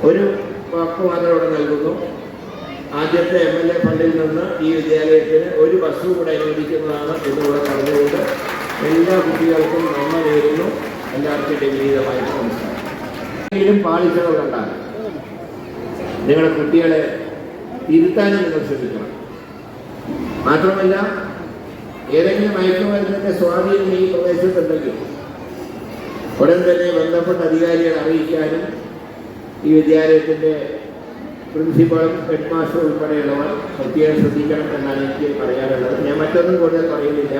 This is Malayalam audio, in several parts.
ഒരു വാക്ക് മാത്രം ഇവിടെ നൽകുന്നു. ആദ്യത്തെ MLA ഫണ്ടിൽ നിന്ന് ഈ വിദ്യാലയത്തിന് ഒരു ബസ് കൂടെ അനുവദിക്കുന്നതാണ് എന്നിവിടെ പറഞ്ഞുകൊണ്ട് എല്ലാ കുട്ടികൾക്കും നന്മ നേരുന്നു. എല്ലാവർക്കും വിപരീതമായി സംസ്കാരം പാളിച്ചകൾ കണ്ടാൽ നിങ്ങളുടെ കുട്ടികളെ തിരുത്താനും നിങ്ങൾ ശ്രമിക്കണം. മാത്രമല്ല, ഏതെങ്കിലും മയക്കുമരുന്നിന്റെ സ്വാധീനം ഈ പ്രദേശത്തുണ്ടെങ്കിൽ ഉടൻ തന്നെ ബന്ധപ്പെട്ട അധികാരികളെ അറിയിക്കാനും ഈ വിദ്യാലയത്തിന്റെ പ്രിൻസിപ്പളും ഹെഡ് മാസ്റ്റർ ഉൾപ്പെടെയുള്ളവർ പ്രത്യേകം ശ്രദ്ധിക്കണം എന്നാണ് എനിക്ക് പറയാനുള്ളത്. ഞാൻ മറ്റൊന്നും കൂടുതൽ പറയുന്നില്ല.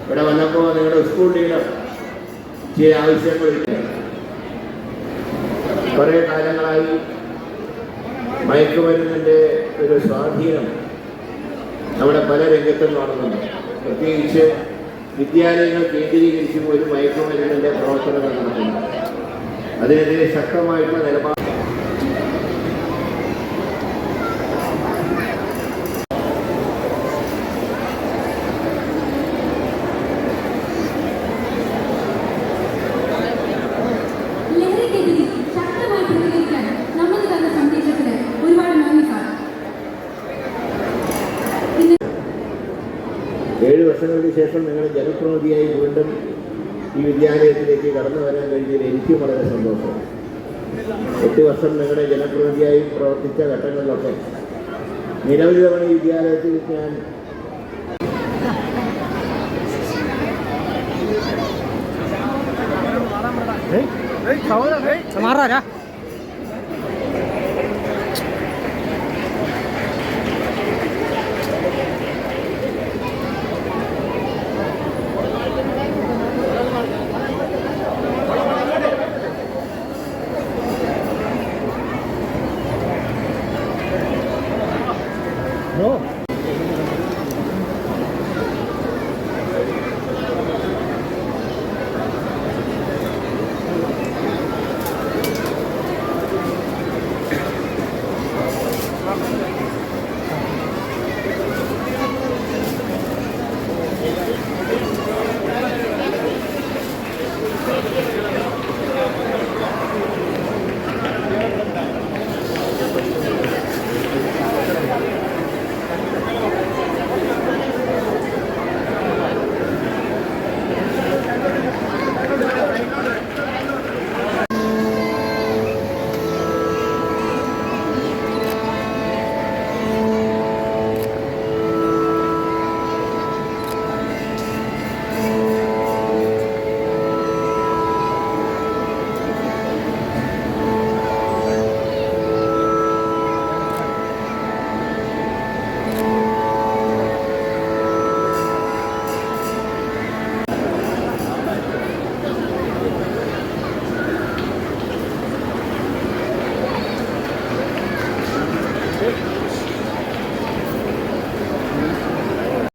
ഇവിടെ വന്നപ്പോൾ നിങ്ങളുടെ സ്കൂൾ ലീഡർ ചില ആവശ്യങ്ങളില്ല. കുറേ കാലങ്ങളായി മയക്കുമരുന്നിൻ്റെ ഒരു സ്വാധീനം നമ്മുടെ പല രംഗത്തും കാണുന്നുണ്ട്. പ്രത്യേകിച്ച് വിദ്യാലയങ്ങൾ കേന്ദ്രീകരിച്ചും ഒരു മയക്കുമരുന്നിൻ്റെ പ്രവർത്തനം നടത്തുന്നു. അതിനെതിരെ ശക്തമായിട്ടുള്ള നിലപാട് വർഷങ്ങൾക്ക് ശേഷം നിങ്ങൾ ജനപ്രതിനിധിയായി വീണ്ടും ഈ വിദ്യാലയത്തിലേക്ക് കടന്നു വരാൻ കഴിഞ്ഞതിൽ എനിക്കും വളരെ സന്തോഷം. 8 വർഷം നിങ്ങളുടെ ജനപ്രതിനിധിയായി പ്രവർത്തിച്ച ഘട്ടങ്ങളിലൊക്കെ നിരവധി തവണ ഈ വിദ്യാലയത്തിൽ ഞാൻ